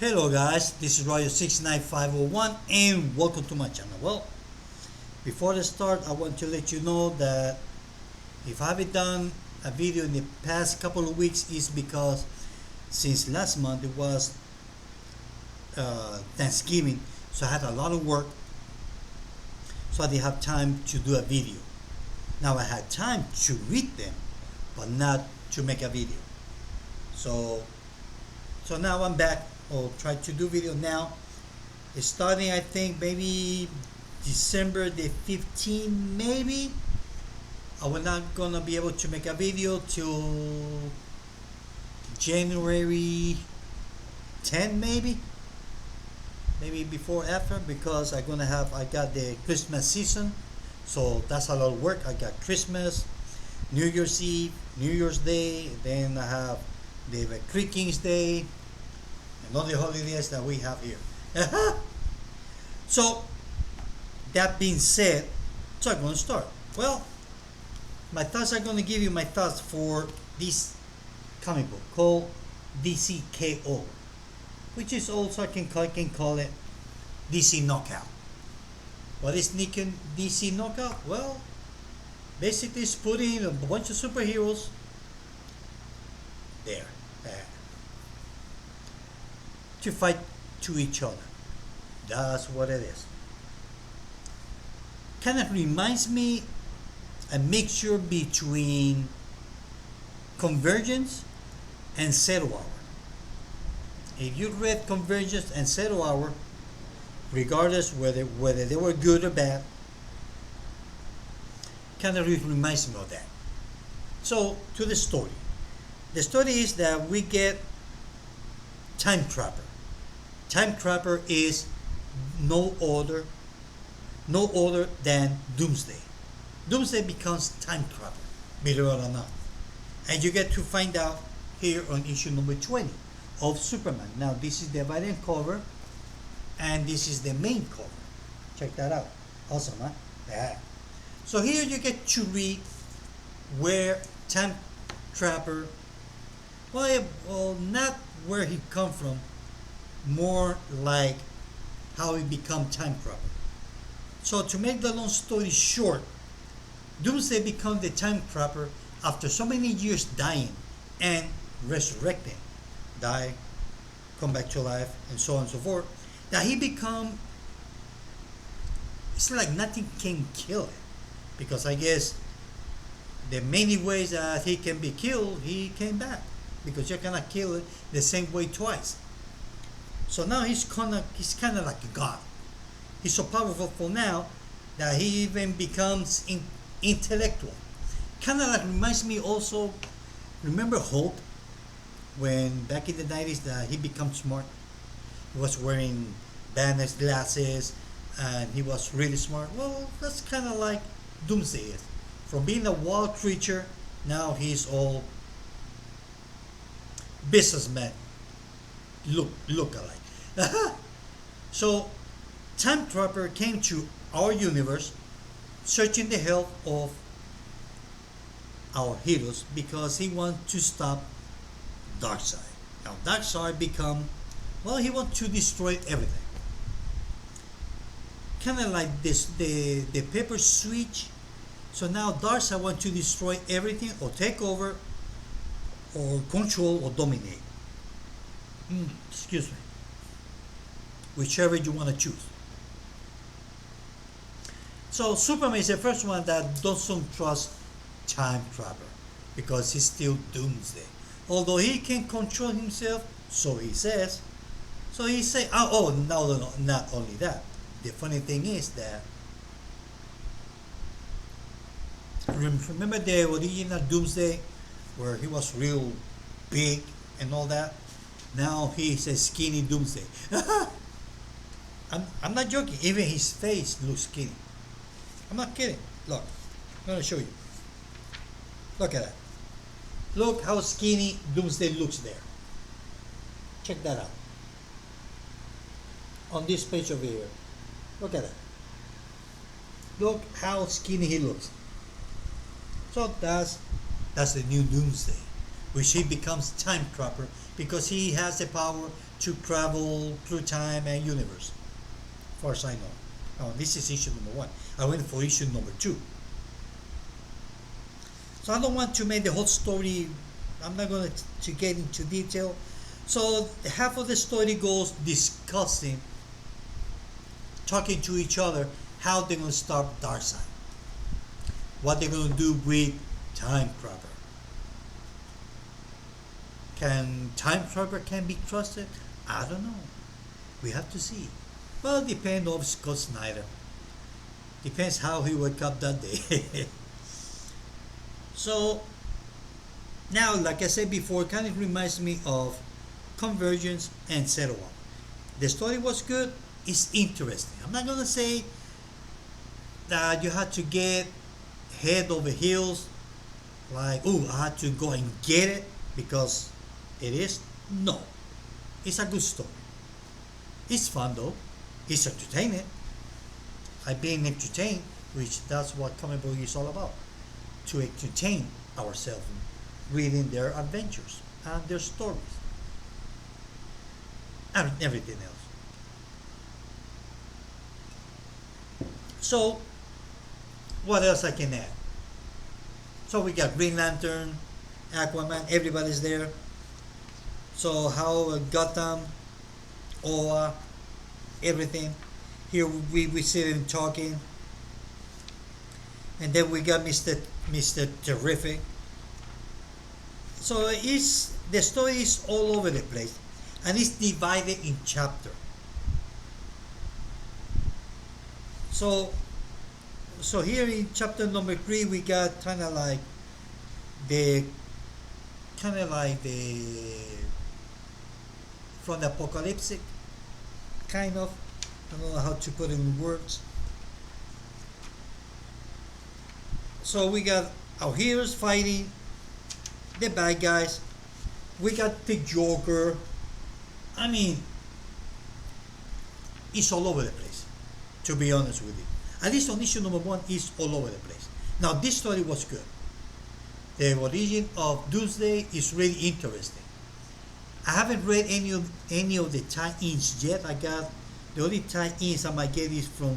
Hello guys, this is Royal69501 and welcome to my channel. Well, before the start, I want to let you know that if I haven't done a video in the past couple of weeks is because since last month it was Thanksgiving, so I had a lot of work, so I didn't have time to do a video. Now I had time to read them, but not to make a video. So so now I'm back. I'll try to do video now. It's starting, I think, maybe December the 15th, maybe. I was not gonna be able to make a video till January 10, maybe before after, because I got the Christmas season, so that's a lot of work. I got Christmas, New Year's Eve, New Year's Day, then I have the Three Kings Day, and all the holidays that we have here. So that being said, so I'm going to start. Well, my thoughts are going to give you my thoughts for this comic book called DCKO, which is also I can call it DC Knockout. What is DC Knockout? Well, basically it's putting a bunch of superheroes there to fight to each other. That's what it is. Kind of reminds me a mixture between Convergence and Zero Hour. If you read Convergence and Zero Hour, regardless whether they were good or bad, kind of reminds me of that. So to the story. The story is that we get Time Trapper. Time Trapper is no other than Doomsday. Doomsday becomes Time Trapper, believe it or not. And you get to find out here on issue number 20 of Superman. Now this is the variant cover and this is the main cover. Check that out. Awesome, huh? Yeah. So here you get to read where Time Trapper, well, not where he come from, more like how he become Time Trapper. So to make the long story short, Doomsday become the Time Trapper after so many years dying and resurrecting, die, come back to life, and so on and so forth, that he become, it's like nothing can kill him, because I guess the many ways that he can be killed, he came back, because you cannot kill it the same way twice. So now he's kind of like a god. He's so powerful for now that he even becomes intellectual. Kind of like reminds me also. Remember Hulk, when back in the 90s that he became smart. He was wearing Banner's glasses, and he was really smart. Well, that's kind of like Doomsday is. From being a wild creature, now he's all businessman. Look alike. So Time Trapper came to our universe searching the help of our heroes because he wants to stop Darkseid. Now Darkseid become, well, he wants to destroy everything. Kind of like this, the paper switch. So now Darkseid wants to destroy everything or take over or control or dominate. Excuse me. Whichever you want to choose. So Superman is the first one that doesn't trust Time Trapper because he's still Doomsday. Although he can control himself, so he says. So he say, no, not only that. The funny thing is that, remember the original Doomsday where he was real big and all that? Now he's a skinny Doomsday. I'm not joking. Even his face looks skinny. I'm not kidding. Look, I'm going to show you. Look at that. Look how skinny Doomsday looks there. Check that out. On this page over here. Look at that. Look how skinny he looks. So that's the new Doomsday. which he becomes time trapper because he has the power to travel through time and universe. As far as I know. Oh, this is issue number 1. I went for issue number 2. So I don't want to make the whole story. I'm not going to get into detail. So half of the story goes discussing, talking to each other, how they're going to stop Darkseid, what they're going to do with Time Trapper. Can Time Trapper can be trusted? I don't know. We have to see. Well, it depends on Scott Snyder. Depends how he woke up that day. So now, like I said before, it kind of reminds me of Convergence and Zero One. The story was good. It's interesting. I'm not gonna say that you had to get head over heels, like, oh, I had to go and get it because it is. No, it's a good story. It's fun though. It's entertaining. I've been entertained, which that's what comic book is all about. To entertain ourselves reading their adventures and their stories and everything else. So, what else I can add? So we got Green Lantern, Aquaman, everybody's there. So how Gotham, Oa, everything. Here we sitting talking. And then we got Mr. Terrific. So the story is all over the place. And it's divided in chapter. So here in chapter number 3 we got kind of like the from the apocalyptic kind of. I don't know how to put it in words. So we got our heroes fighting the bad guys. We got the Joker. I mean, it's all over the place, to be honest with you. At least on issue number 1, it's all over the place. Now, this story was good. The origin of Doomsday is really interesting. I haven't read any of the tie-ins yet. I got the only tie-ins I might get is from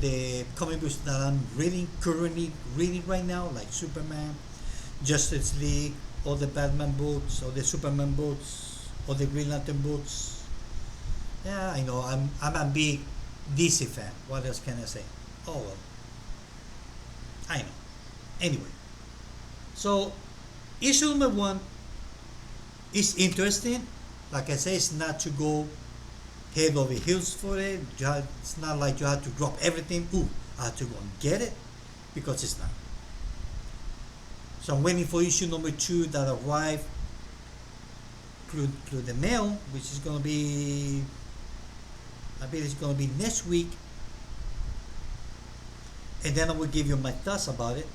the comic books that I'm currently reading right now, like Superman, Justice League, all the Batman books, or the Superman books, or the Green Lantern books. Yeah, I know. I'm a big DC fan. What else can I say? Oh well. I know. Anyway, so issue number 1 is interesting. Like I say, it's not to go head over heels for it. It's not like you have to drop everything. Ooh, I have to go and get it, because it's not. So I'm waiting for issue number 2 that arrived through the mail, which is going to be, I bet it's going to be next week. And then I will give you my thoughts about it.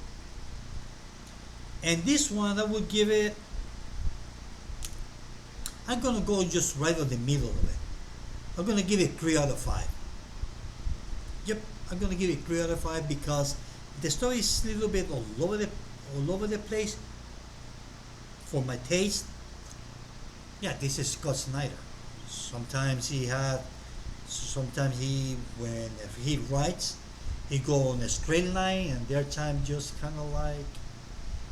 And this one, I will give it, I'm going to go just right in the middle of it. I'm going to give it 3 out of 5. Yep, I'm going to give it 3 out of 5 because the story is a little bit all over the place for my taste. Yeah, this is Scott Snyder. Sometimes when he writes, he go on a straight line, and their time just kind of like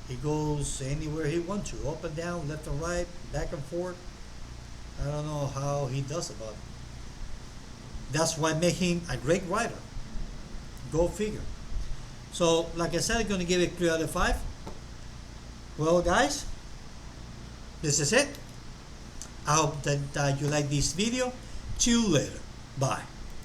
he goes anywhere he wants to, up and down, left and right, back and forth. I don't know how he does about it. That's why make him a great writer. Go figure. So, like I said, I'm going to give it 3 out of 5. Well, guys, this is it. I hope that you like this video. See you later. Bye.